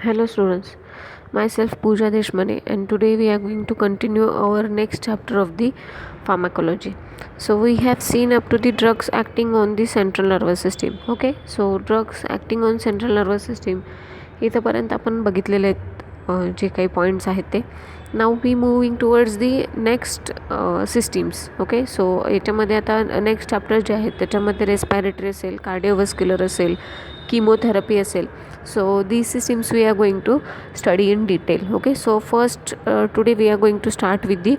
Hello students, myself Pooja Deshmane, and today we are going to continue our next chapter of the pharmacology. So we have seen up to the drugs acting on the central nervous system. Okay, so drugs acting on central nervous system इथंपर्यंत आपण बघितलेले आहेत जे काही points आहेत ते. Now we moving towards the next systems. Okay, so याच्यामध्ये आता नेक्स्ट चॅप्टर जे आहेत त्याच्यामध्ये रेस्पायरेटरी असेल, कार्डिओव्हस्क्युलर असेल, chemotherapy असेल. So these systems we are going to study in detail. Okay, so first today we are going to start with the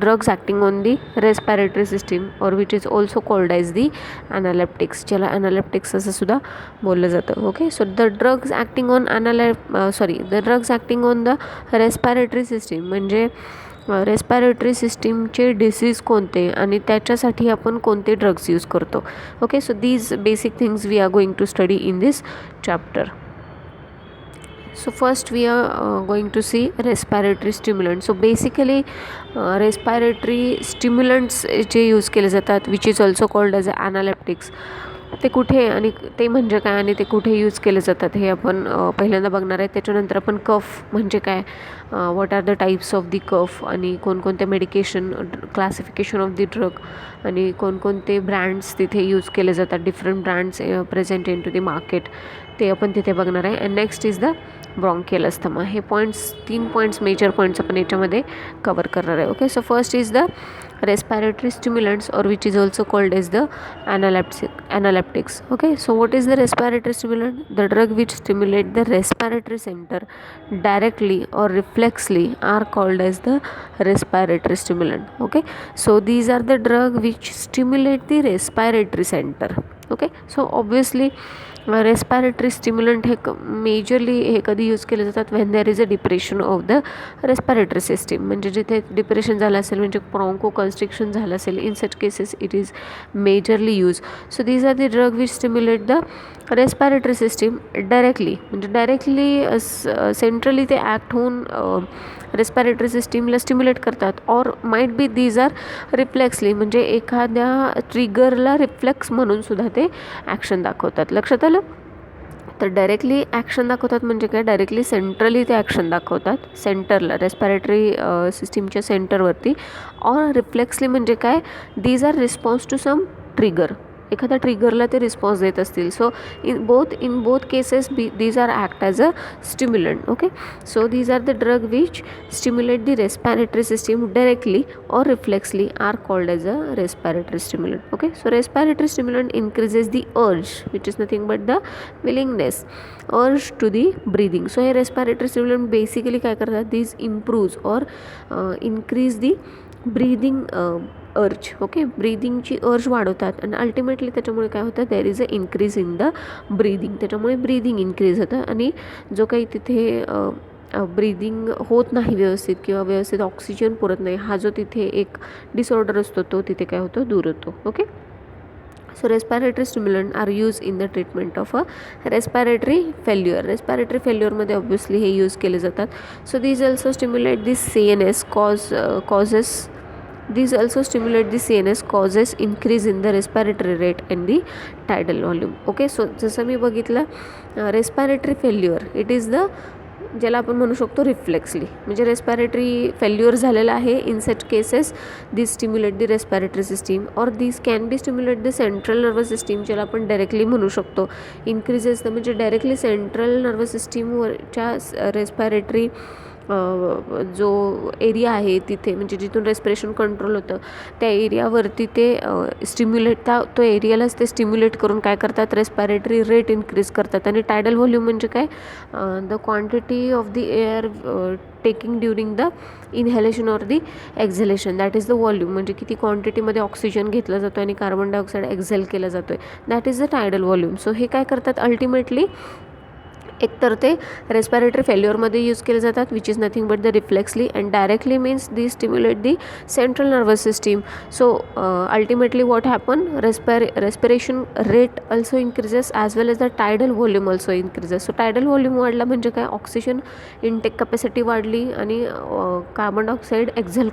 drugs acting on the respiratory system, or which is also called as the analeptics, ज्याला analeptics असं सुद्धा बोललं जातं. Okay, so the drugs acting on the drugs acting on the respiratory system म्हणजे respiratory सिस्टीमचे disease कोणते आणि त्याच्यासाठी आपण कोणते ड्रग्स यूज करतो. Okay, so these basic things we are going to study in this chapter. So first we are going to see respiratory stimulants. So basically respiratory stimulants जे use केले जातात, which is also called as analeptics, ते कुठे आणि ते म्हणजे काय आणि ते कुठे यूज केले जातात हे आपण पहिल्यांदा बघणार आहे. त्याच्यानंतर आपण कफ म्हणजे काय, what are the types of the cough, आणि कोणकोणते medication, classification of the drug, आणि कोणकोणते ब्रँड्स तिथे यूज केले जातात, different brands present in to the market, ते आपण तिथे बघणार आहे. And next is the bronchial asthma. हे तीन पॉईंट्स मेजर पॉईंट्स आपण याच्यामध्ये कवर करणार आहे. Okay, so first is the respiratory stimulants, or which is also called as the analeptics. Okay, so what is the respiratory stimulant? The drug which stimulate the respiratory center directly or reflexly are called as the respiratory stimulant. Okay, so these are the drug which stimulate the respiratory center. Okay, so obviously respiratory stimulant हे majorly हे कधी use केले जातात, when there is a depression of the respiratory system, म्हणजे जिथे depression झालं असेल, म्हणजे ब्रॉन्को कन्स्ट्रिक्शन झालं असेल, in such cases it is majorly use. So these are the drug which stimulate the respiratory system directly, म्हणजे डायरेक्टली सेंट्रली ते act होऊन रेस्पायरेटरी सिस्टीमला स्टिम्युलेट करतात. Or might be these are reflexly, म्हणजे एखाद्या ट्रिगरला reflex म्हणून सुद्धा ते ॲक्शन दाखवतात. लक्षात आलं? तर डायरेक्टली ॲक्शन दाखवतात म्हणजे काय, डायरेक्टली सेंट्रली ते ॲक्शन दाखवतात सेंटरला, रेस्पायरेटरी सिस्टीमच्या सेंटरवरती. ऑर रिफ्लेक्सली म्हणजे काय, these are response to some trigger, एखाद्या ट्रिगरला ते रिस्पॉन्स देत असतील. So in both cases these are act as a stimulant. Okay, so these are the drug which stimulate the respiratory system directly or reflexly are called as a respiratory stimulant. Okay, so respiratory stimulant increases the urge, which is nothing but the willingness, urge to the breathing. So हे respiratory stimulant basically काय करतात, these improves or increase the breathing अर्ज. Okay, ब्रीदिंगची अर्ज वाढवतात आणि ultimately त्याच्यामुळे काय होतं, देर is a increase in the breathing. त्याच्यामुळे ब्रीदिंग इन्क्रीज होतं आणि जो काही तिथे ब्रीदिंग होत नाही व्यवस्थित किंवा व्यवस्थित ऑक्सिजन पुरत नाही, हा जो तिथे एक डिसऑर्डर असतो तो तिथे काय होतो, दूर होतो. Okay, so respiratory stimulant are use in the treatment of a respiratory failure. Respiratory फेल्युअरमध्ये ऑब्व्हियसली हे यूज केले जातात. So these also stimulate this CNS These also stimulate the CNS, causes increase in the respiratory rate and the tidal volume. Okay, so जसं मी बघितलं respiratory failure, it is the ज्याला आपण म्हणू शकतो रिफ्लेक्सली, म्हणजे रेस्पायरेटरी फेल्युअर झालेलं आहे. In such cases this stimulate the respiratory system, और this can be stimulate the central nervous system, ज्याला आपण डायरेक्टली म्हणू शकतो इन्क्रीजेस द, म्हणजे डायरेक्टली सेंट्रल नर्वस सिस्टीमवरच्या रेस्पायरेटरी जो एरिया आहे तिथे, म्हणजे जिथून रेस्पिरेशन कंट्रोल होतं त्या एरियावरती ते स्टिम्युलेट, तो एरियालाच ते स्टिम्युलेट करून काय करतात, रेस्पायरेटरी रेट इन्क्रीज करतात. आणि टायडल व्हॉल्यूम म्हणजे काय, the quantity of the air taking during the inhalation or the exhalation, that is the volume, म्हणजे किती क्वांटिटीमध्ये ऑक्सिजन घेतला जातो आणि कार्बन डायऑक्साईड एक्झेल केला जातो आहे, that is the tidal volume. So हे काय करतात अल्टिमेटली, एकतर ते रेस्पायरेटरी फेल्युअरमध्ये यूज केले जातात, which is nothing but the reflexly, and directly means the stimulate the central nervous system. So ultimately what happen, respiration rate also increases as well as the tidal volume also increases. So tidal volume वाढला म्हणजे काय, oxygen intake capacity वाढली आणि carbon dioxide exhale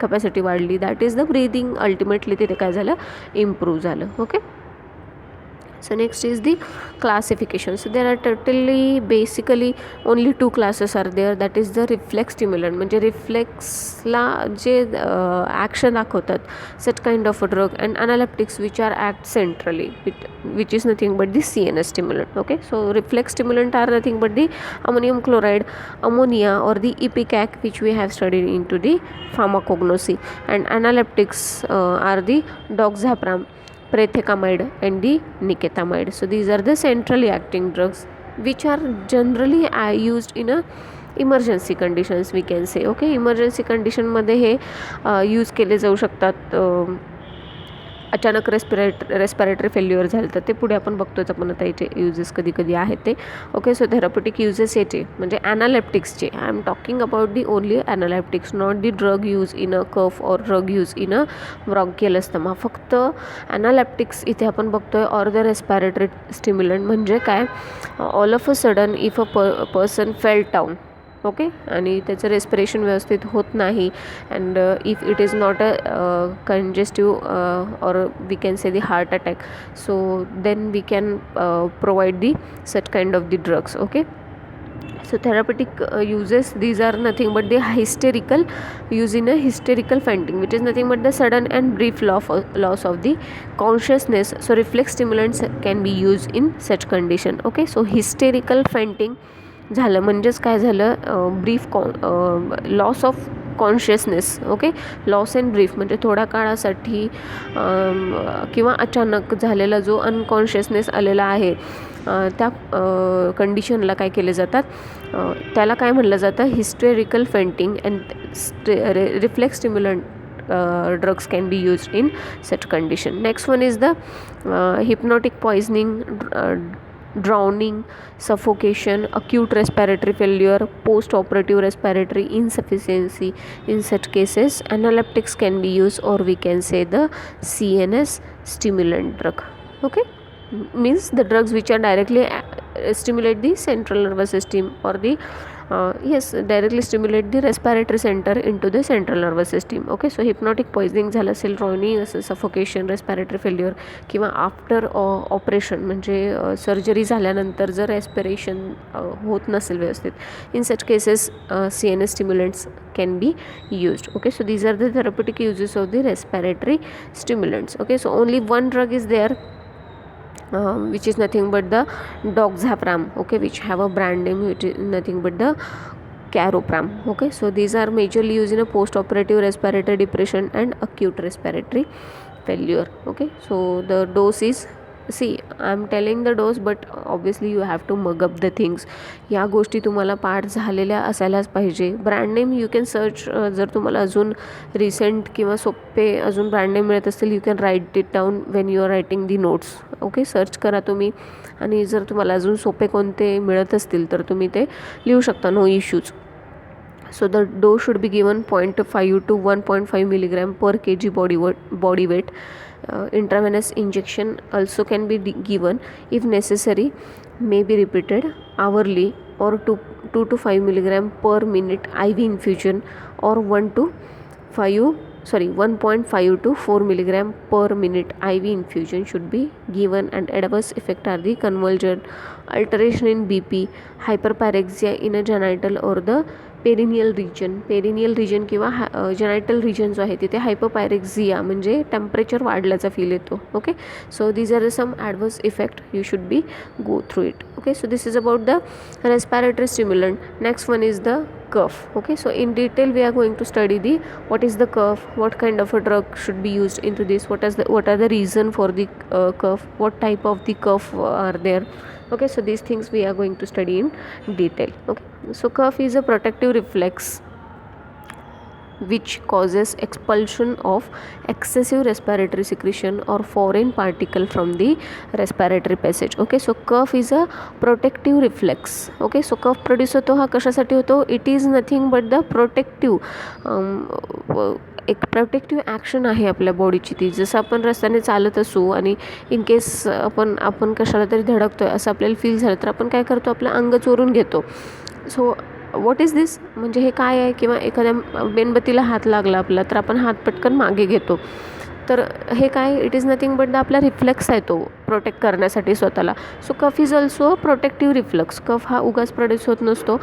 capacity वाढली, that is the breathing ultimately तिथे काय झालं, improve झालं. Okay, So next is the classification. So there are totally basically only two classes are there, that is the reflex stimulant म्हणजे रिफ्लेक्सला जे action दाखवतात such kind of a drug, and analeptics which are act centrally, which is nothing but the CNS stimulant. Okay, so reflex stimulant are nothing but the ammonium chloride, ammonia, or the ipecac, which we have studied into the pharmacognosy, and analeptics are the doxapram, prethecamide, and the nicotinamide. So these are the centrally acting drugs which are generally used in a emergency conditions we can say. Okay, emergency कंडिशनमध्ये हे use केले जाऊ शकतात. अचानक respiratory failure झालं तर ते पुढे आपण बघतोच आपण आता याचे यूजेस कधी कधी आहेत ते. ओके, सो थेराप्युटिक यूजेस याचे म्हणजे ॲनालेप्टिक्सचे. I am talking about the only analeptics, not the drug use in a cough और drug use in a bronchial asthma. फक्त ॲनालेप्टिक्स इथे आपण बघतोय. ऑर द रेस्पिरेटरी स्टिम्युलंट म्हणजे काय, all of a sudden if a person fell down, okay, आणि त्याचं रेस्पिरेशन व्यवस्थित होत नाही, and if it is not a congestive और we can say the heart attack, so then we can provide the such kind of the drugs. Okay, so therapeutic uses, these are nothing but the hysterical use in a hysterical fainting, which is nothing but the sudden and brief loss of the consciousness. So reflex stimulants can be used in such condition. Okay, so hysterical fainting झालं म्हणजेच काय झालं, brief loss of consciousness. Okay, loss and brief म्हणजे थोड्या काळासाठी किंवा अचानक झालेला जो अनकॉन्शियसनेस आलेला आहे त्या कंडिशनला काय केले जातात, त्याला काय म्हणलं जातं, hysterical fainting. And reflex stimulant drugs can be used in such condition. Next one is the hypnotic poisoning, drowning, suffocation, acute respiratory failure, post-operative respiratory insufficiency. In such cases, analeptics can be used, or we can say the CNS stimulant drug. Okay, means the drugs which are directly stimulate the central nervous system, or the directly stimulate the respiratory center into the central nervous system. Okay, so hypnotic poisoning झालं असेल, drowning असेल, suffocation, respiratory failure, किंवा after operation म्हणजे surgery झाल्यानंतर जर respiration होत नसेल व्यवस्थित, in such cases CNS stimulants can be used. Okay, so these are the therapeutic uses of the respiratory stimulants. Okay, so only one drug is there, which is nothing but the doxapram. Okay, which have a brand name which is nothing but the Caropram. Okay, so these are majorly used in a post-operative respiratory depression and acute respiratory failure. Okay, so the dose is, see, I am telling the dose, but obviously you have to mug up the things. या गोष्टी तुम्हाला पाठ झालेल्या असायलाच पाहिजे. Brand name you can search, जर तुम्हाला अजून रिसेंट किंवा सोपे अजून ब्रँड नेम मिळत असतील, you can write it down when you are writing the notes. Okay, search करा तुम्ही, आणि जर तुम्हाला अजून सोपे कोणते मिळत असतील तर तुम्ही ते लिहू शकता, no issues. So the dose should be given 0.5 to 1.5 milligram per kg body weight. Intravenous injection also can be given if necessary, may be repeated hourly, or 2 to 5 milligram per minute IV infusion, or 1.5 to 4 milligram per minute IV infusion should be given. And adverse effect are the convulsion, alteration in BP, hyperpyrexia in a genital or the perineal region किंवा genital region जो आहे तिथे हायपरपायरेक्झिया म्हणजे temperature वाढल्याचा feel येतो. Okay, so these are some adverse effect, you should be go through it. Okay, so this is about the respiratory stimulant. Next one is the cough. Okay, so in detail we are going to study the what is the cough, what kind of a drug should be used into this, what are the reason for the cough, what type of the cough are there. Okay, so these things we are going to study in detail. Okay, so cough is a protective reflex which causes expulsion of excessive respiratory secretion or foreign particle from the respiratory passage. Okay, so cough is a protective reflex. Okay, so cough produce होतो हा कशासाठी होतो, it is nothing but the protective एक protective action आहे आपल्या बॉडीची ती. जसं आपण रस्त्याने चालत असू आणि इन केस आपण कशाला तरी धडकतो आहे असं आपल्याला फील झालं तर आपण काय करतो, आपलं अंग चोरून घेतो. सो व्हॉट इज दिस, म्हणजे हे काय आहे, किंवा एखाद्या मेणबत्तीला हात लागला आपला तर आपण हात पटकन मागे घेतो. तर हे काय, it is nothing but the आपला रिफ्लेक्स आहे तो. प्रोटेक्ट करण्यासाठी स्वतःला. So cough is also protective reflex. Cough हा उगाच प्रोड्यूस होत नसतो.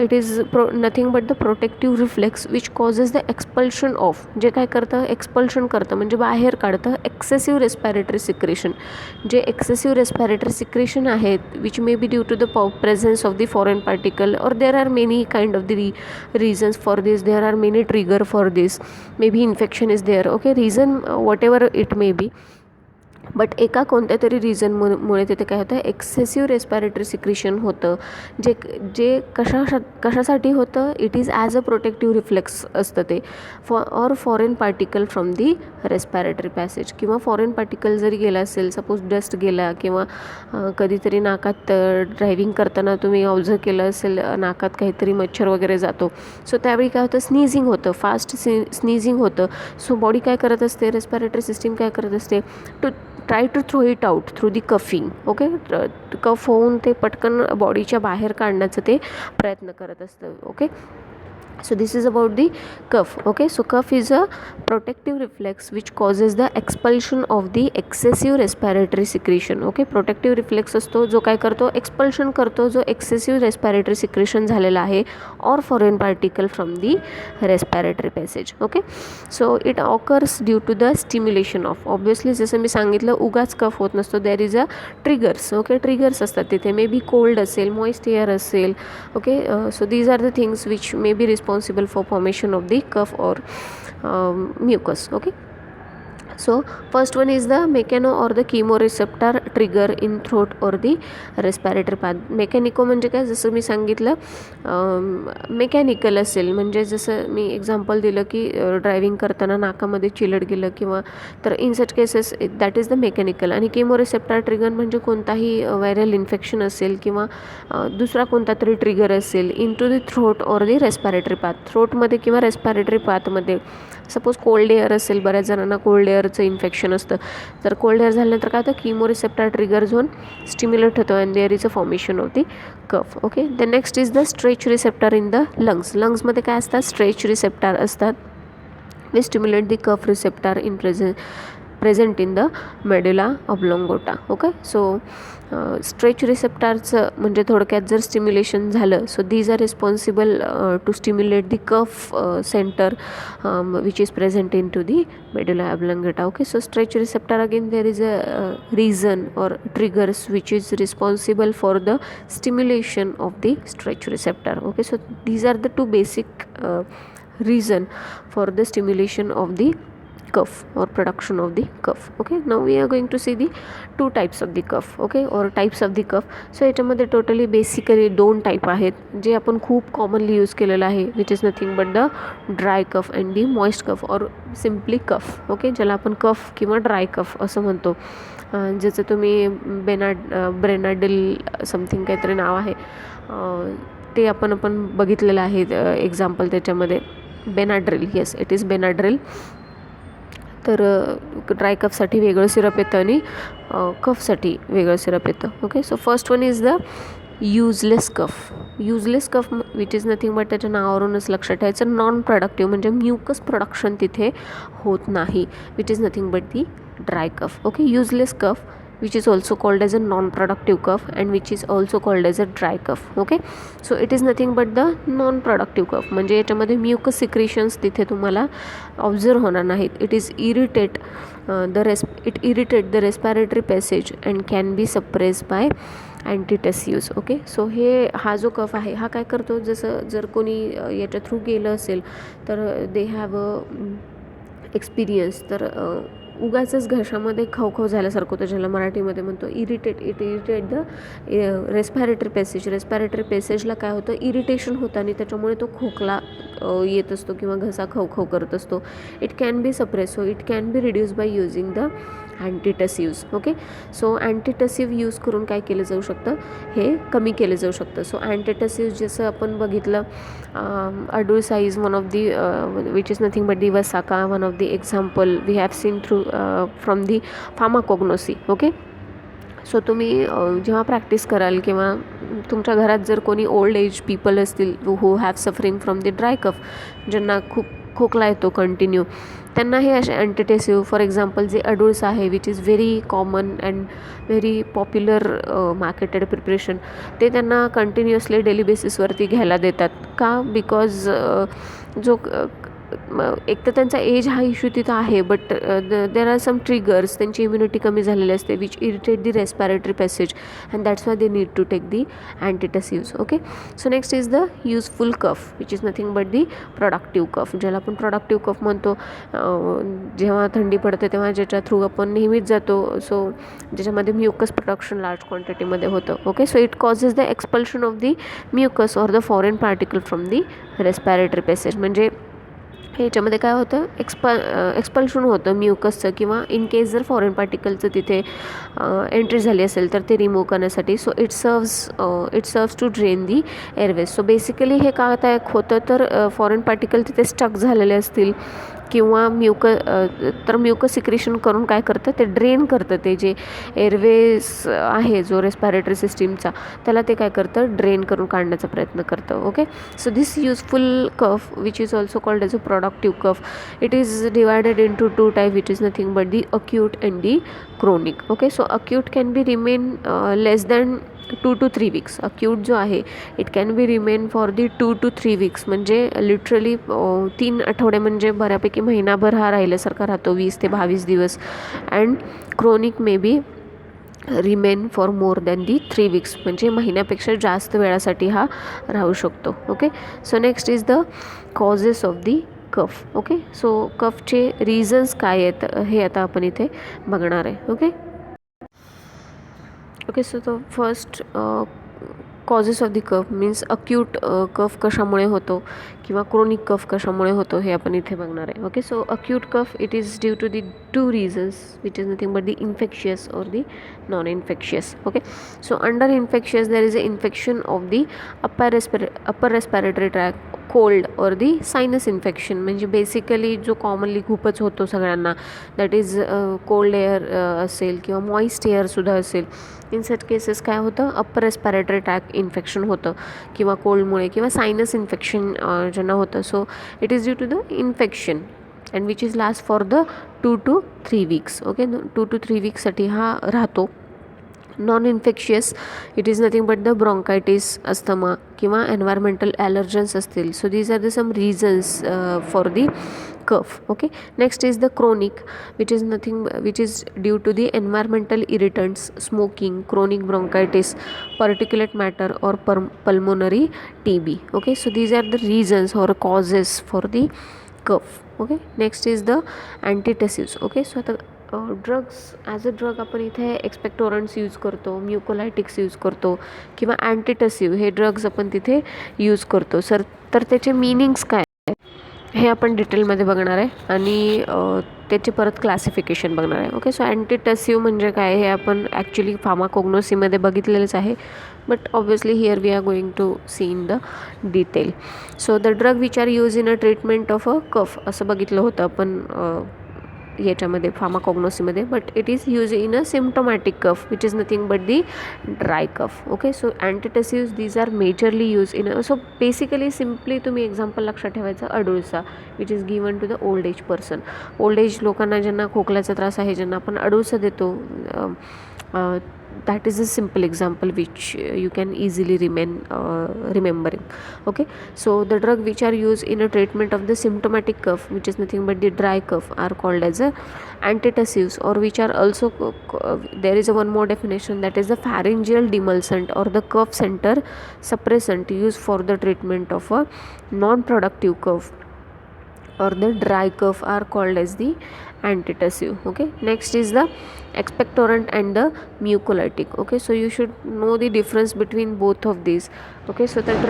It is nothing but the protective reflex which causes the expulsion of, जे काय करतं एक्सपल्शन करतं म्हणजे बाहेर काढतं एक्सेसिव्ह रेस्पिरेटरी सिक्रेशन. जे एक्सेसिव्ह रेस्पिरेटरी सिक्रेशन आहेत which may be due to the presence of the foreign particle और there R many kind of the reasons for this, there are many trigger for this, maybe infection is there, okay, reason whatever it may be, but एका कोणत्या तरी रिझनमुळे तिथे काय होतं excessive respiratory secretion होतं. जे जे कशासाठी होतं, it is as a protective reflex असतं ते foreign particle from the respiratory passage. किंवा फॉरेन पार्टिकल जरी गेला असेल, सपोज डस्ट गेला किंवा कधीतरी नाकात ड्रायव्हिंग करताना तुम्ही ऑब्झर्व केलं असेल नाकात काहीतरी मच्छर वगैरे जातो. सो त्यावेळी काय होतं स्नीझिंग होतं, फास्ट स्नीझिंग होतं. सो बॉडी काय करत असते, रेस्पिरेटरी सिस्टीम काय करत असते, to try to throw it out through the coughing. Okay, cough होऊन ते पटकन बॉडीच्या बाहेर काढण्याचं ते प्रयत्न करत असतं. Okay, so this is about the cuff. Okay, so cuff is a protective reflex which causes the expulsion of the excessive respiratory secretion. Okay, protective reflex असतो जो काय करतो एक्सपल्शन करतो जो excessive respiratory secretion झालेला आहे or foreign particle from the respiratory passage. Okay, so it occurs due to the stimulation of, obviously जसं मी सांगितलं उगाच कफ होत नसतो, there is a triggers. Okay, triggers असतात तिथे, मे बी कोल्ड असेल, moist air असेल. Okay, so these are the things which may be responsible for formation of the cuff or mucus. Okay, so first one is the mechano or the chemoreceptor trigger in throat or the respiratory path. मेकॅनिको म्हणजे काय, जसं मी सांगितलं mechanical असेल म्हणजे जसं मी example दिलं की driving करताना नाकामध्ये चिलट गेलं किंवा तर in such cases that is the mechanical. आणि केमोरिसेप्टर ट्रिगर म्हणजे कोणताही व्हायरल इन्फेक्शन असेल किंवा दुसरा कोणता तरी ट्रिगर असेल इन टू द थ्रोट और दी रेस्पिरेटरी पाथ, थ्रोटमध्ये किंवा रेस्पिरेटरी पाथमध्ये. सपोज कोल्ड एअर असेल, बऱ्याच जणांना कोल्ड एअरचं इन्फेक्शन असतं, तर कोल्ड एअर झाल्यानंतर काय होतं कीमोरिसेप्टर ट्रिगर झोन स्टिम्युलेट होतो and there is a formation of the cough. Okay, the next is the stretch receptor in the lungs. लंग्समध्ये काय असतात स्ट्रेच रिसेप्टर असतात. We stimulate the cough receptor in present in the medulla oblongata. Okay, so stretch रिसेप्टरचं म्हणजे थोडक्यात जर stimulation झालं, so these are responsible to stimulate the cough centre which is present in to the medulla oblongata. Okay, so stretch receptor again there is a reason or triggers which is responsible for the stimulation of the stretch receptor. Okay, so these are the two basic reason for the stimulation of the cuff or production of the cuff. Okay, now we are going to see the two types of the cuff. Okay, or types of the cuff. So याच्यामध्ये totally basically दोन type आहेत जे आपण खूप commonly use केलेलं आहे, which is nothing but the dry cough and the moist cough और simply कफ. Okay, ज्याला आपण कफ किंवा ड्राय कफ असं म्हणतो, ज्याचं तुम्ही ब्रेनाडिल समथिंग काहीतरी नाव आहे, ते आपण बघितलेलं आहे एक्झाम्पल त्याच्यामध्ये Benadryl. Yes, it is Benadryl. तर ड्राय कफसाठी वेगळं सिरप येतं आणि कफसाठी वेगळं सिरप येतं. Okay, so first one is the useless cough. Useless cough which is nothing but त्याच्या नावावरूनच लक्षात ठेवायचं नॉन प्रोडक्टिव्ह म्हणजे म्युकस प्रोडक्शन तिथे होत नाही, which is nothing but the dry cough. Okay, useless cough which is also called as a non-productive cough and which is also called as a dry cough. Okay, so it is nothing but the non-productive cough म्हणजे याच्यामध्ये mucus सिक्रेशन्स तिथे तुम्हाला observe होणार नाहीत. It irritate the respiratory passage and can be suppress by antitussives. Okay, so हा जो कफ आहे हा काय करतो, जसं जर कोणी याच्या थ्रू गेलं असेल तर दे हॅव अ एक्सपिरियन्स, तर उगाचच घशामध्ये खवखव झाल्यासारखं होतं, ज्याला मराठीमध्ये म्हणतो irritate the respiratory passage. Respiratory पॅसेजला काय होतं इरिटेशन होतं आणि त्याच्यामुळे तो खोकला येत असतो किंवा घसा खवखव करत असतो. It can be suppress, so it can be reduce by using the antitussives. Okay, so antitussive use करून काय केलं जाऊ शकतं, हे कमी केलं जाऊ शकतं. सो अँटीटसिव्ह जसं आपण बघितलं अडुळसाईज one of the which is nothing but the vasaka, one of the example we have seen through from the pharmacognosy. Okay, so तुम्ही जेव्हा प्रॅक्टिस कराल किंवा तुमच्या घरात जर कोणी ओल्ड एज पीपल असतील who have suffering from the dry cough, ज्यांना खूप खोकला येतो कंटिन्यू, त्यांना हे असे अँटीटेसिव्ह फॉर एक्झाम्पल जे अडुल्स आहे which is very common and very popular marketed preparation, ते त्यांना कंटिन्युअसली डेली बेसिसवरती घ्यायला देतात. का? बिकॉज जो एक तर त्यांचा एज हा इश्यू तिथं आहे, but there are some triggers, त्यांची इम्युनिटी कमी झालेली असते which irritate the respiratory passage and that's why they need to take the antitussives. Okay, so next is the useful cough which is nothing but the productive cough, ज्याला आपण productive कफ म्हणतो. जेव्हा थंडी पडते तेव्हा ज्याच्या थ्रू आपण नेहमीच जातो, सो ज्याच्यामध्ये म्युकस प्रोडक्शन लार्ज क्वांटिटीमध्ये होतं. Okay, so it causes the expulsion of the mucus or the foreign particle from the respiratory passage. म्हणजे ह्याच्यामध्ये काय होतं, एक्सपल्शन होतं म्युकसचं, किंवा इन केस जर फॉरेन पार्टिकलचं तिथे एंट्री झाली असेल तर ते रिमूव्ह करण्यासाठी. So it serves to drain the airways. So basically हे काय होतं तर फॉरेन पार्टिकल तिथे स्टक झालेले असतील किंवा म्युकस सिक्रेशन करून काय करतं, ते ड्रेन करतं, ते जे एअरवेज आहे जो रेस्पिरेटरी सिस्टीमचा त्याला ते काय करतं, ड्रेन करून काढण्याचा प्रयत्न करतं. Okay, so this useful cough which is also called as a productive cough, it is divided into two type which is nothing but the acute and the chronic. Okay, so acute can be remain less than 2 to 3 weeks. Acute जो आहे it can be remain for the 2 to 3 weeks, म्हणजे literally 3 आठवडे म्हणजे बऱ्यापैकी महिनाभर हा राहिल्यासारखा राहतो, 20 ते 22 दिवस. And chronic may be remain for more than the 3 weeks, म्हणजे महिन्यापेक्षा जास्त वेळासाठी हा राहू शकतो. Okay, so next is the causes of the cough. Okay, so कफचे रिझन्स काय आहेत हे आता आपण इथे बघणार आहे. Okay, so the first causes of the cough means acute cough कशामुळे होतो किंवा क्रोनिक कफ कशामुळे होतो हे आपण इथे बघणार आहे. Okay, so acute cough it is due to the 2 reasons which is nothing but the infectious और the non infectious. Okay, so under infectious there is a infection of the upper respiratory tract, cold और the sinus infection, म्हणजे basically जो commonly खूपच होतो सगळ्यांना, that is cold air असेल किंवा moist एअरसुद्धा असेल. इन सच केसेस काय होतं, अप्पर रेस्पिरेटरी ट्रॅक इन्फेक्शन होतं किंवा कोल्डमुळे किंवा सायनस इन्फेक्शन ज्यांना होतं. So it is due to the infection and which is last for the 2 to 3 weeks. Okay, 2 to 3 weeksसाठी हा राहतो. Non infectious it is nothing but the bronchitis, asthma किंवा environmental allergens असतील. So these are the some reasons for the cough. Okay, next is the chronic which is due to the environmental irritants, smoking, chronic bronchitis, particulate matter और pulmonary TB. Okay, so these are the reasons और causes for the cough. Okay, next is the antitussives. Okay, so आता drugs as a drug आपण इथे एक्सपेक्टोरंट्स use करतो, म्युकोलायटिक्स use करतो किंवा अँटीटेसिव्ह हे drugs आपण तिथे यूज करतो. तर त्याचे मीनिंग्स काय हे आपण डिटेलमध्ये बघणार आहे आणि त्याची परत क्लासिफिकेशन बघणार आहे. ओके, सो अँटीटेसिव्ह म्हणजे काय हे आपण ॲक्च्युली फार्माकोग्नोसीमध्ये बघितलेलंच आहे, but obviously here we are going to see in the detail. So the drug which are use in a treatment of a cough असं बघितलं होतं आपण याच्यामध्ये फार्माकोग्नोसीमध्ये, but it is use in a symptomatic cough which is nothing but the dry cough. Okay, so antitussives these are majorly use in so basically simply तुम्ही example लक्षात ठेवायचं अडुळसा which is given to the old age person. Old age लोकांना ज्यांना खोकल्याचा त्रास आहे, ज्यांना आपण अडुळसा देतो, that is a simple example which you can easily remembering. Okay, so the drug which are used in a treatment of the symptomatic cough which is nothing but the dry cough are called as a antitussives, or which are also there is a one more definition, that is the pharyngeal demulcent or the cough center suppressant used for the treatment of a non-productive cough or the dry cough are called as the antitussive. Okay, next is the expectorant and the mucolytic. Okay, so you should know the difference between both of these. Okay, so the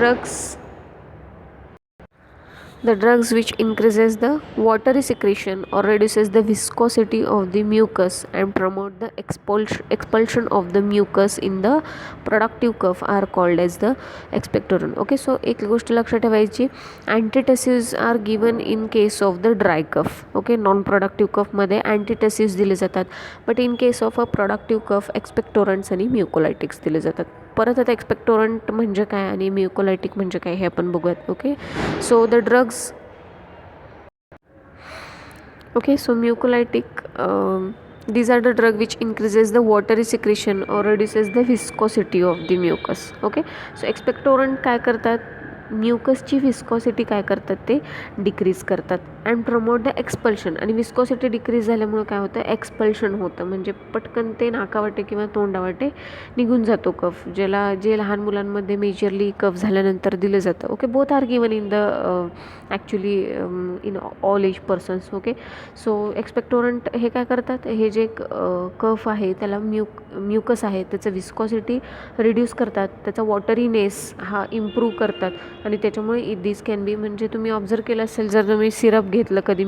drugs which increases the watery secretion or reduces the viscosity of the mucus and promote the expulsion of the mucus in the productive cough are called as the expectorant. Okay, so एक गोष्ट लक्षात ठेवायची, antitussives are given in case of the dry cough. Okay, non productive cough मध्ये antitussives दिले जातात, but in case of a productive cough expectorants आणि mucolytics दिले जातात. परत आता एक्सपेक्टोरंट म्हणजे काय आणि म्युकोलायटिक म्हणजे काय हे आपण बघूयात. Okay, so the drugs Okay, so mucolytic, these are the drug which increases the watery secretion or reduces the viscosity of the mucus. Okay, so expectorant काय करतात, म्युकसची विस्कॉसिटी काय करतात ते डिक्रीज करतात अँड प्रमोट द एक्सपल्शन. आणि viscosity decrease झाल्यामुळे काय होतं, एक्सपल्शन होतं, म्हणजे पटकन ते नाकावाटे किंवा तोंडावाटे निघून जातो कफ, जे लहान मुलांमध्ये मेजरली कफ झाल्यानंतर दिलं जातं. Okay, both are given in the actually in all age persons. Okay, so expectorant हे काय करतात, हे जे कफ आहे त्याला म्युकस आहे त्याचं विस्कॉसिटी रिड्यूस करतात, त्याचा वॉटरीनेस हा इम्प्रूव्ह करतात आणि त्याच्यामुळे दिस कॅन बी, म्हणजे तुम्ही ऑब्झर्व केलं असेल, जर तुम्ही सिरप घेतलं कधी,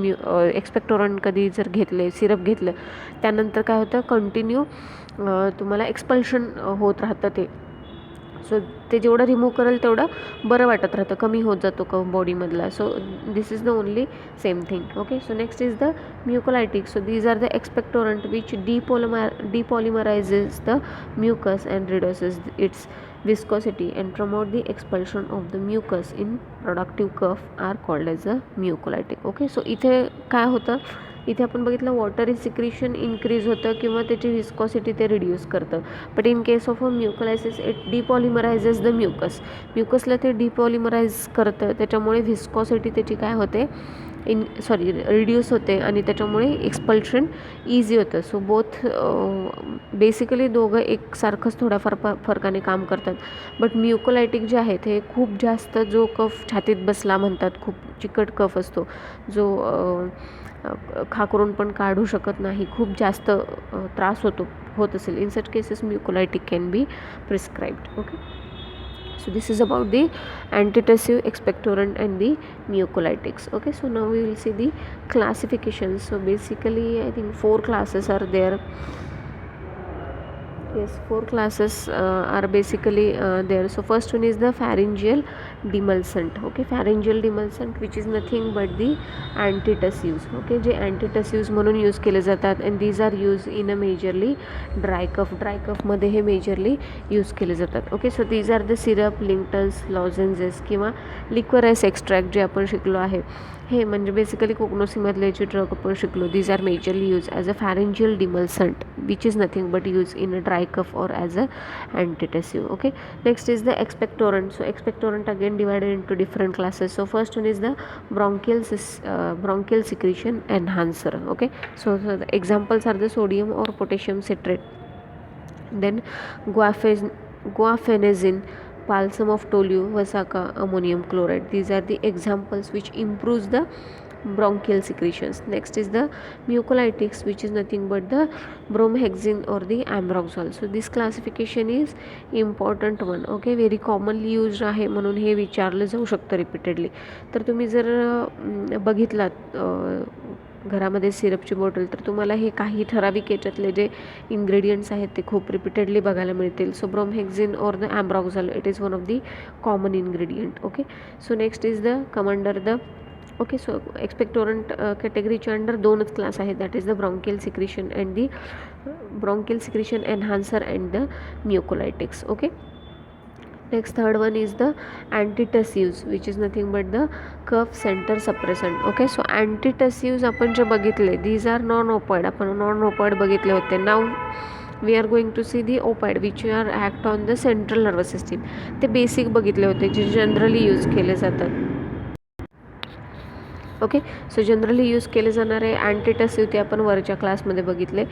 एक्सपेक्टोरंट कधी जर घेतले, सिरप घेतलं, त्यानंतर काय होतं, कंटिन्यू तुम्हाला एक्सपल्शन होत राहतं ते. सो ते जेवढं रिमूव्ह करेल तेवढं बरं वाटत राहतं, कमी होत जातो कफ बॉडीमधला. So this is the only same thing. Okay, so next is the mucolytic. So these are the expectorant which depolymerizes the mucus and reduces its viscosity and promote the expulsion of the mucus in productive cough are called as a mucolytic. Okay, so इथे काय होतं, इथे आपण बघितलं वॉटरी secretion increase होतं किंवा त्याची viscosity ते रिड्यूस करतं. But in case of a mucolysis it depolymerizes the म्युकसला ते डिपॉलिमराइज करतं, त्याच्यामुळे विस्कॉसिटी त्याची काय होते, रिड्यूस होते आणि त्याच्यामुळे एक्सपल्शन इझी होतं. सो बोथ बेसिकली दोघं एकसारखंच थोड्याफार फरकाने काम करतात. बट म्युकोलायटिक जे आहेत हे खूप जास्त, जो कफ छातीत बसला म्हणतात, खूप चिकट कफ असतो, जो खाकरून पण काढू शकत नाही, खूप जास्त त्रास होत असेल, in such cases mucolytic can be prescribed. Okay, so this is about the antitussive, expectorant and the mucolytics. Okay, so now we will see the classifications. So basically I think 4 classes are there. Yes, 4 classes are basically there. So first one is the pharyngeal demulcent. Okay, pharyngeal demulcent which is nothing but the antitussives. Okay, जे antitussives म्हणून use केले जातात and these are used in a majorly dry cough मध्ये हे majorly use केले जातात. Okay, so these are the syrup, linctus, lozenges किंवा liquorice extract जे आपण शिकलो आहे, हे म्हणजे बेसिकली कोग्नोसीमधले जे ड्रग आपण शिकलो, these are majorly use as a pharyngeal demulcent which is nothing but used in a dry cough or as a antitussive. Okay, next is the expectorant. So expectorant again divided into different classes. So first one is the bronchial secretion enhancer. Okay, so the examples are the sodium or potassium citrate, then guafenazine, balsam of Tolu, Vasaka, ammonium chloride. These are the examples which improves the bronchial secretions. Next is the mucolytics, which is nothing but the bromhexine or the ambroxol. So this classification is important one. Okay, very commonly used आहे म्हणून हे विचारलं जाऊ शकतं repeatedly. तर तुम्ही जर बघितलात घरामध्ये सिरपची बॉटल, तर तुम्हाला हे काही ठराविक याच्यातले जे इन्ग्रेडियंट्स आहेत ते खूप रिपीटेडली बघायला मिळतील. सो ब्रोमहेक्झिन और the ambroxol, it is one of the common ingredient. Okay, so next is the commander the. Okay, so expectorant कॅटेगरीच्या अंडर 2च क्लास आहेत, that is the bronchial secretion and the bronchial secretion enhancer and the mucolytics. Okay, next third one is the antitussives which is nothing but the cough center suppressant. Okay, so antitussives आपण जे बघितले, these are non opioid, आपण non opioid बघितले होते. now we are going to see the opioid which are act on the central nervous system. ते basic बघितले होते जे जनरली यूज केले जातात. ओके, सो जनरली यूज केले जाणारे अँटीटसिव्ह ते आपण वरच्या क्लासमध्ये बघितले.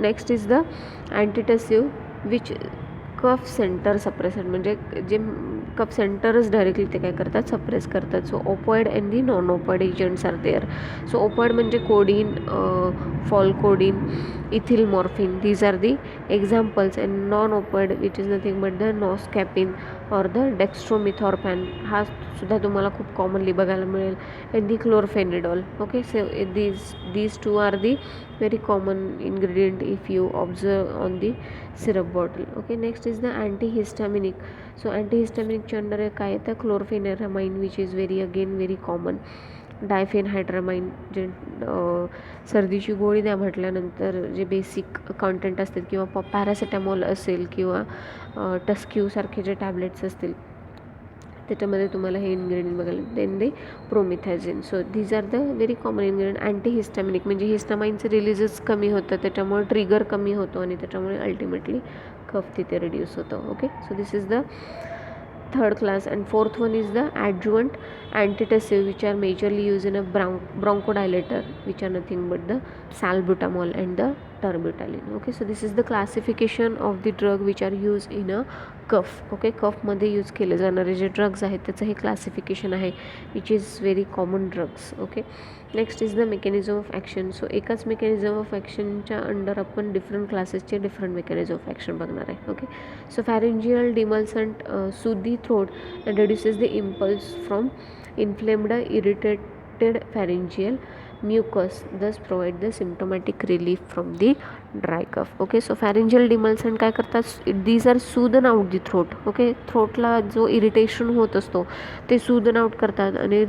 Next is the antitussive which cough centre suppressant, म्हणजे जे कफ सेंटरच डायरेक्टली ते काय करतात, सप्रेस करतात. So opioid and the non opioid agents are there. So opioid म्हणजे codeine, pholcodine, ethyl morphine, these are the examples. And non opioid which is nothing but the noscapine और the डेक्स्ट्रोमिथॉर्पॅन, हा सुद्धा तुम्हाला खूप कॉमनली बघायला मिळेल. And the chlorphenidol. Okay, so these two are the very common ingredient if you observe on the syrup bottle. Okay, next is the antihistaminic. So antihistaminic च्या under काय येतं, क्लोरफेनरामाइन विच इज very common. डायफेनहायड्रामाइन, जे सर्दीची गोळी द्या म्हटल्यानंतर जे basic content असतात, किंवा पॅरासिटामॉल असेल किंवा टस्क्यू सारखे जे टॅबलेट्स असतील त्याच्यामध्ये तुम्हाला हे इन्ग्रेडियंट बघायला. Then the promethazine. So these are the very common ingredient. Antihistaminic म्हणजे हिस्टामाइनचं रिलीजच कमी होतं, त्याच्यामुळे ट्रिगर कमी होतो आणि त्याच्यामुळे अल्टिमेटली कफ तिथे रिड्यूस होतं. Okay, so this is the third class. And fourth one is the adjuvant antitussive, which are majorly used in a bronchodilator, which are nothing but the salbutamol and the terbutaline. Okay, so this is the classification of the drug which are used in a cough. Okay, कफमध्ये use केले जाणारे जे ड्रग्ज आहेत त्याचं हे classification आहे, which is very common drugs. Okay, next is the mechanism of action. So एकाच मेकॅनिझम ऑफ ॲक्शनच्या अंडर आपण डिफरंट क्लासेसचे डिफरंट मेकॅनिझम ऑफ ॲक्शन बघणार आहे. Okay, so pharyngeal demulcent soothe the throat and reduces the impulse from inflamed irritated pharyngeal mucus, thus provide the symptomatic relief from the dry cough. Okay, so pharyngeal demulcent काय करतात, these are soothen out the throat. okay, थ्रोटला जो irritation होत असतो ते soothen out करतात आणि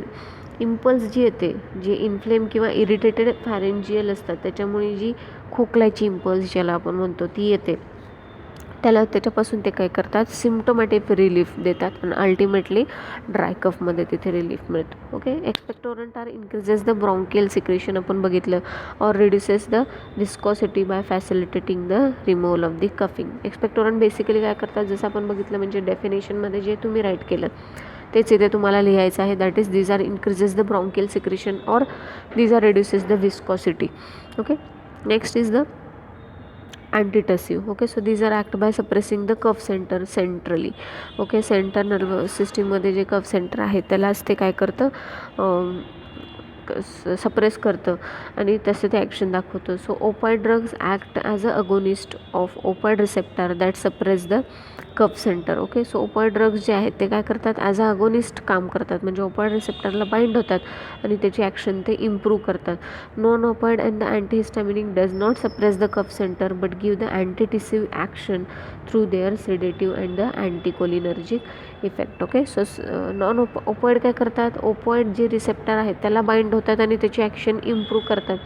impulse जी येते, जे इन्फ्लेम किंवा इरिटेटेड फॅरेंजियल असतात त्याच्यामुळे जी खोकल्याची इम्पल्स ज्याला आपण म्हणतो ती येते, त्याच्यापासून ते काय करतात, सिम्प्टोमॅटिक रिलीफ देतात आणि अल्टिमेटली ड्राय कफमध्ये तिथे रिलीफ मिळतो. Okay, expectorant are increases the bronchial secretion आपण बघितलं, or reduces the viscosity by facilitating the removal of the coughing. Expectorant basically काय करतात, जसं आपण बघितलं म्हणजे डेफिनेशनमध्ये जे तुम्ही राईट केलं तेच इथे तुम्हाला लिहायचं आहे. That is these are increases the bronchial secretion or these are reduces the viscosity. Okay, next is the antitussive. okay, so these are act by suppressing the cough center centrally. okay, centre nervous सिस्टीममध्ये जे cough centre आहे त्यालाच ते काय करतं, suppress करतं आणि तसं ते ॲक्शन दाखवतं. So opioid drugs act as a agonist of opioid receptor that suppress the cough centre. Okay, so opioid drugs जे आहेत ते काय करतात, ॲज अ अगोनिस्ट काम करतात, म्हणजे ओपाइड रिसेप्टरला बाइंड होतात आणि त्याची ॲक्शन ते इम्प्रूव्ह करतात. Non opioid and the antihistaminic does not suppress the cough centre but give the antitussive action through their sedative and the anticholinergic effect. Okay, so non opioid काय करतात, ओपाइड जे रिसेप्टर आहेत त्याला बाइंड होतात आणि त्याची ॲक्शन इम्प्रूव्ह करतात.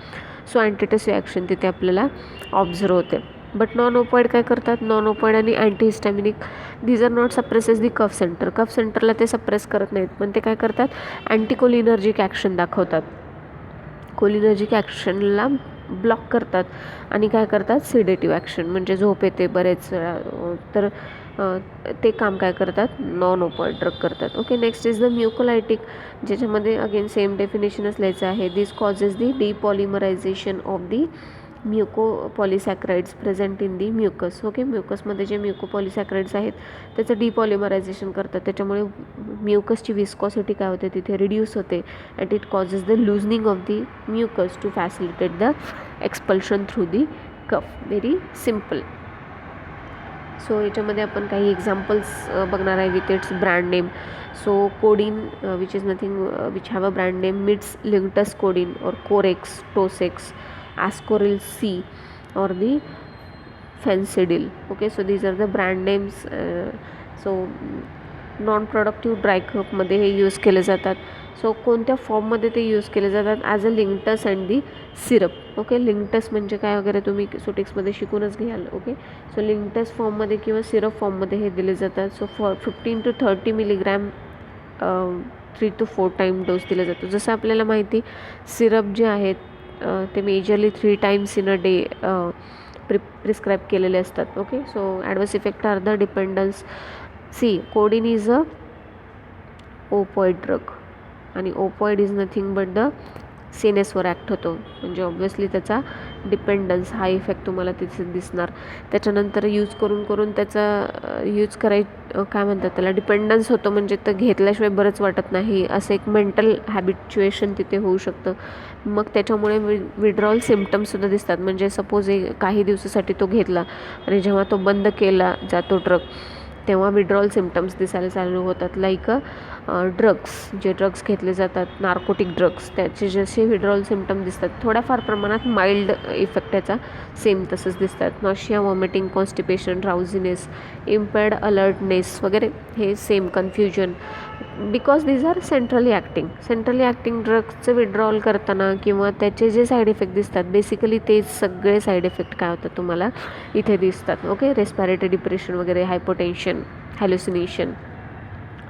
So अँटीटिसिव्ह action तिथे आपल्याला ऑब्झर्व होते. बट नॉन ओपाइड काय करतात, नॉन ओपाइड आणि antihistaminic these are not suppresses the cough centre. Cough सेंटरला ते सप्रेस करत नाहीत, पण ते काय करतात, अँटीकोलिनर्जिक ॲक्शन दाखवतात, कोलिनर्जिक ॲक्शनला ब्लॉक करतात आणि काय करतात, सिडेटिव्ह ॲक्शन म्हणजे झोप येते बरेच वेळा, तर ते काम काय करतात, नॉन ओपाइड ड्रग करतात. Okay, next is the mucolytic, ज्याच्यामध्ये अगेन सेम डेफिनेशनच लिहायचं आहे. This causes the depolymerization of the mucopolysaccharides present in the mucus. Okay, म्युकसमध्ये जे म्युकोपॉलिसॅक्राइड्स आहेत त्याचं डिपॉलिमरायझेशन करतात, त्याच्यामुळे म्युकसची विस्कॉसिटी काय होते तिथे रिड्यूस होते and it causes the loosening of the mucus to facilitate the expulsion through the cough. Very simple. So याच्यामध्ये आपण काही एक्झाम्पल्स बघणार आहे with its brand name. So codeine which is nothing which have a brand name Mits linctus codeine और Corex, Tossex, ascoril C or the fencidil. okay, so these are the brand names. so non productive dry कफमध्ये हे use केले जातात. So कोणत्या फॉर्ममध्ये ते use केले जातात, as a linctus and the syrup. Okay, linctus म्हणजे काय वगैरे तुम्ही सुटिक्समध्ये शिकूनच घ्याल. ओके, सो लिंक्टस फॉर्ममध्ये किंवा सिरप फॉर्ममध्ये हे दिले जातात. So 15 to 30 milligram 3 to 4 time dose दिला जातो. जसं आपल्याला माहिती सिरप जे आहेत ते majorly 3 times in a day prescribe केलेले असतात. Okay, so adverse effect are the dependence. See codeine is a opioid drug आणि opioid is nothing but the सीनेसवर ॲक्ट होतो, म्हणजे ऑब्व्हियसली त्याचा डिपेंडन्स हा इफेक्ट तुम्हाला तिथे दिसणार. त्याच्यानंतर यूज करून करून त्याचा यूज काय म्हणतात त्याला, डिपेंडन्स होतो, म्हणजे तर घेतल्याशिवाय बरंच वाटत नाही असं एक मेंटल हॅबिच्युएशन तिथे होऊ शकतं. मग त्याच्यामुळे विड्रॉल सिम्पटम्ससुद्धा दिसतात. म्हणजे सपोज काही दिवसासाठी तो घेतला आणि जेव्हा तो बंद केला जातो ड्रग तेव्हा विड्रॉल सिम्पटम्स दिसायला चालू होतात. लाईक ड्रग्स, जे ड्रग्स घेतले जातात नार्कोटिक ड्रग्स, त्याचे जसे विड्रॉल सिम्पटम दिसतात थोड्याफार प्रमाणात माइल्ड इफेक्ट त्याचा सेम तसंच दिसतात. Nausea, vomiting, constipation, drowsiness, impaired alertness वगैरे हे same, confusion, because these are centrally acting ड्रग्सचं विड्रॉल करताना किंवा त्याचे जे साईड इफेक्ट दिसतात बेसिकली तेच सगळे साईड इफेक्ट काय होतात तुम्हाला इथे दिसतात. ओके, रेस्पिरेटरी डिप्रेशन वगैरे, hypotension, हॅल्युसिनेशन,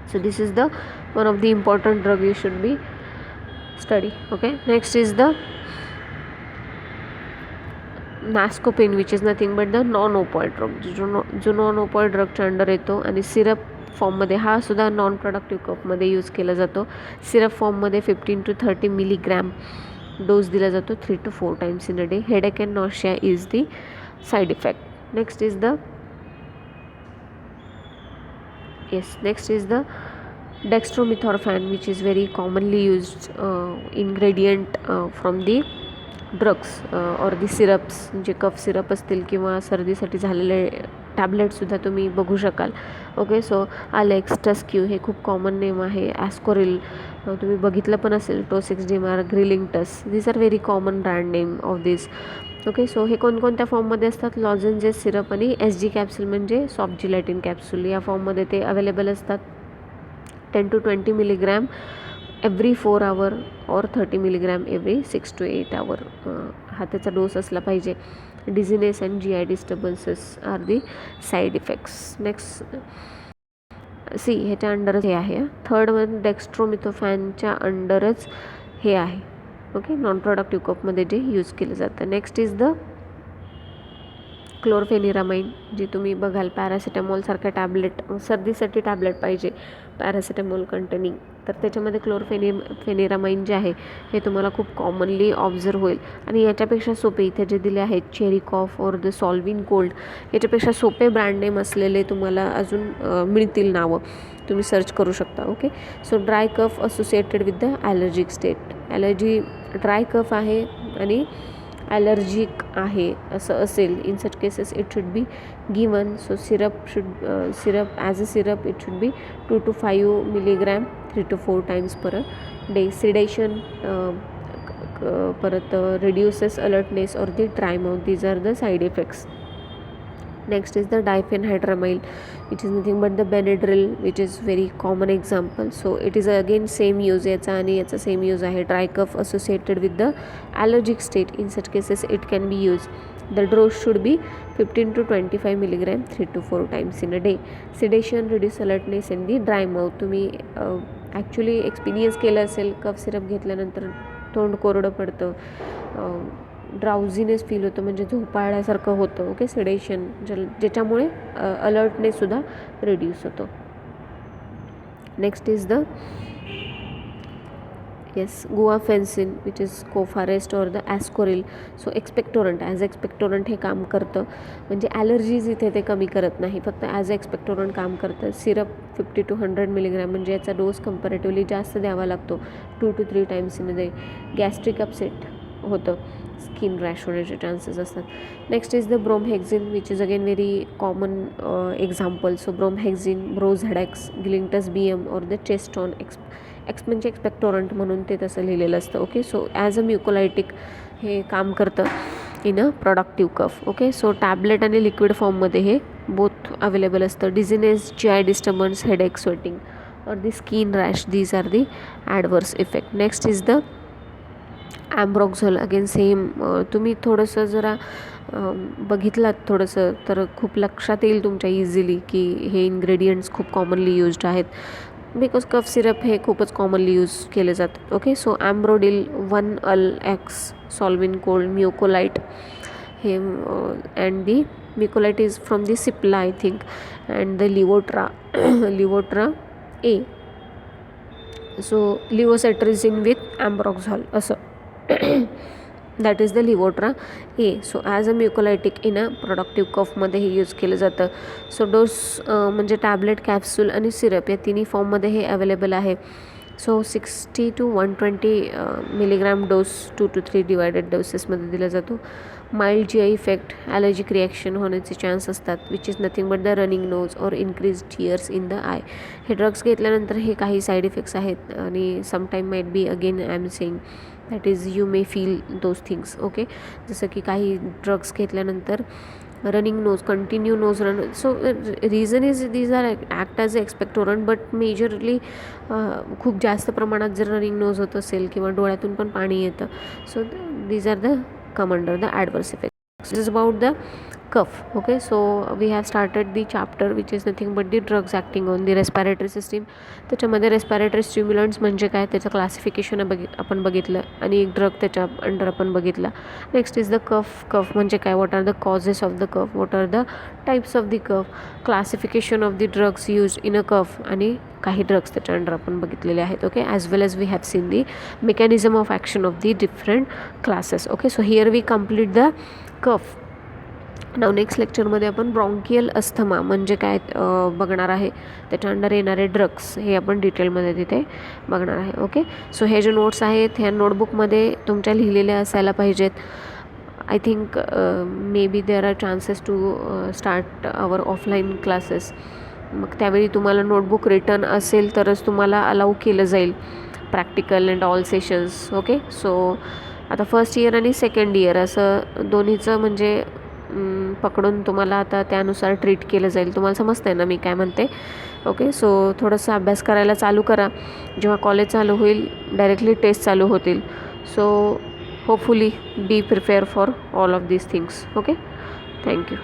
So this is the one of the important drug you should be study. Okay, next is the noscapine which is nothing but the non opioid drug, जो non opioid ड्रगच्या under येतो आणि syrup फॉर्ममध्ये, हा सुद्धा non productive कफमध्ये use केला जातो. Syrup फॉर्ममध्ये 15 to 30 मिलीग्रॅम डोस दिला जातो 3 to 4 times in a day. Headache and nausea is the side effect. Next is the dextromethorphan, which is very commonly used ingredient from the drugs और दी syrups, जे cough syrup असतील किंवा सर्दीसाठी झालेले टॅबलेटसुद्धा तुम्ही बघू शकाल. ओके, सो आलेक्स, टस्क्यू हे खूप कॉमन नेम आहे. ॲस्कोरिल तुम्ही बघितलं पण असेल. टोसिक्स डिमार, Grilinctus, these are very common brand name of this. Okay, so हे कोणकोणत्या फॉर्ममध्ये असतात? लॉजेंजेस, सिरप आणि SG कॅप्सूल म्हणजे सॉफ्ट जिलॅटिन कॅप्सूल, या फॉर्ममध्ये ते अवेलेबल असतात. 10 to 20 मिलीग्रॅम एव्हरी 4 hour और 30 मिलीग्रॅम एव्हरी 6 to 8 hour हा त्याचा डोस असला पाहिजे. Dizziness and GI disturbances are the side effects. Next ह्याच्या अंडरच हे आहे. थर्ड वन डेक्स्ट्रोमिथोफॅनच्या अंडरच हे आहे. ओके, नॉन प्रोडक्टिव्ह कपमध्ये जे यूज केलं जातं. नेक्स्ट इज द क्लोरफेनिरामाइन, जी तुम्ही बघाल पॅरासिटामॉलसारख्या टॅबलेट, सर्दीसाठी टॅबलेट पाहिजे पॅरासिटामॉल कंटेनिंग, तर त्याच्यामध्ये क्लोरफेनिरामाइन जे आहे हे तुम्हाला खूप कॉमनली ऑब्झर्व होईल. आणि याच्यापेक्षा सोपे इथे जे दिले आहेत, चेरी कॉफ और द सॉल्विन कोल्ड, याच्यापेक्षा सोपे ब्रँड नेम असलेले तुम्हाला अजून मिळतील नावं, तुम्ही सर्च करू शकता. Okay, so dry cough associated with the allergic state, allergy dry cough आहे आणि ॲलर्जिक आहे असं असेल, in such cases it should be given. So syrup as a syrup it should be 2 to 5 milligram 3 to 4 times per day. Sedation, परत reduces alertness or the dry mouth, these are the side effects. Next is the diphenhydramine, which is nothing but the Benadryl, which is very common example. So it is again same use, याचा आणि याचा same use आहे. Dry cough associated with the allergic state, in such cases it can be used. The dose should be 15 to 25 milligram 3 to 4 times in a day. Sedation, reduce alertness and the dry mouth, तुम्ही actually experience केलं असेल, cough syrup घेतल्यानंतर तोंड कोरडं पडतं, ड्राउझीनेस feel होतं, म्हणजे झोपाळ्यासारखं होतं. ओके, सिडेशन, ज्याच्यामुळे अलर्टनेससुद्धा रिड्यूस होतो. Next is the guaifenesin, which is Cofarest और the Ascoril. So expectorant, as expectorant हे काम करतं, म्हणजे ॲलर्जीज इथे ते कमी करत नाही, फक्त ॲज एक्सपेक्टोरंट काम करतं. सिरप 50 to 100 मिलीग्रॅम, म्हणजे याचा डोस कंपॅरेटिव्हली जास्त द्यावा लागतो, 2 to 3 times in a day. Gastric upset होतं, स्किन रॅश होण्याचे चान्सेस असतात. Next is the bromhexine, which is again very common example. So bromhexine, ब्रोझहेडेक्स, गिलिंगटस BM और द चेस्टॉन, म्हणजे एक्सपेक्टोरंट म्हणून ते तसं लिहिलेलं असतं. Okay, so as a mucolytic हे काम करतं in a productive cough. Okay, so tablet आणि लिक्विड फॉर्ममध्ये हे बोथ अवेलेबल असतं. Dizziness, GI disturbance, headache, sweating और the skin rash, these are the adverse effect. Next is the ambroxol, again same. तुम्ही थोडंसं जरा बघितलात थोडंसं तर खूप लक्षात येईल तुमच्या इझिली की हे इन्ग्रेडियंट्स खूप कॉमनली यूज्ड आहेत, बिकॉज कफ सिरप हे खूपच कॉमनली यूज केले जातात. Okay, so Ambrodil, 1L-X, Solvin cold, Mucolite हे and the Mucolite is from the Cipla I think, and the Levotra A. So levocetirizine with ambroxol असं that is the Levotra A. So as a mucolytic in a productive कफमध्ये हे use केलं जातं. So dose म्हणजे tablet, capsule आणि syrup या तिन्ही फॉर्ममध्ये हे अवेलेबल आहे. So 60 to 120 milligram dose 2 to 3 divided डोसेसमध्ये दिला जातो. Mild GI effect, allergic reaction होण्याचे चान्स असतात, which is nothing but the running nose और increase tears in the eye. हे ड्रग्स घेतल्यानंतर हे काही साईड इफेक्ट्स आहेत आणि sometime might be again I am saying that is you may feel those things. Okay, जसं की काही ड्रग्स घेतल्यानंतर running nose, continue nose run. So reason is these are act as a expectorant, but majorly खूप जास्त प्रमाणात जर running nose होत असेल किंवा डोळ्यातून पण पाणी येतं, so these are the come under the adverse effect. This is about the cough. Okay, so we have started the chapter which is nothing but the drugs acting on the respiratory system. त्याच्यामध्ये respiratory स्टिम्युलंट्स म्हणजे काय त्याचं classification आपण बघितलं आणि एक drug त्याच्या under आपण बघितला. नेक्स्ट इज द कफ म्हणजे काय, what are the causes of the cough, what are the types of the cough, classification of the drugs use in a cough आणि काही ड्रग्स त्याच्या अंडर आपण बघितलेले आहेत. Okay, as well as we have seen the mechanism of action of the different classes. Okay, so here we complete the cough. Now next लेक्चरमध्ये आपण bronchial asthma म्हणजे काय बघणार आहे, त्याच्या अंडर येणारे ड्रग्स हे आपण डिटेलमध्ये तिथे बघणार आहे. ओके, सो हे जे नोट्स आहेत ह्या नोटबुकमध्ये तुमच्या लिहिलेल्या असायला पाहिजेत. I think may be there are chances to start our offline classes. मग त्यावेळी तुम्हाला नोटबुक रिटर्न असेल तरच तुम्हाला अलाऊ केलं जाईल practical and all sessions. Okay, so आता फर्स्ट इयर आणि सेकंड इयर असं दोन्हीचं म्हणजे पकडून तुम्हाला आता त्यानुसार ट्रीट केलं जाईल. तुम्हाला समजतं आहे ना मी काय म्हणते. ओके, सो थोडंसं अभ्यास करायला चालू करा. जेव्हा कॉलेज चालू होईल डायरेक्टली टेस्ट चालू होतील. So hopefully be prepare for all of these things. Okay, thank you.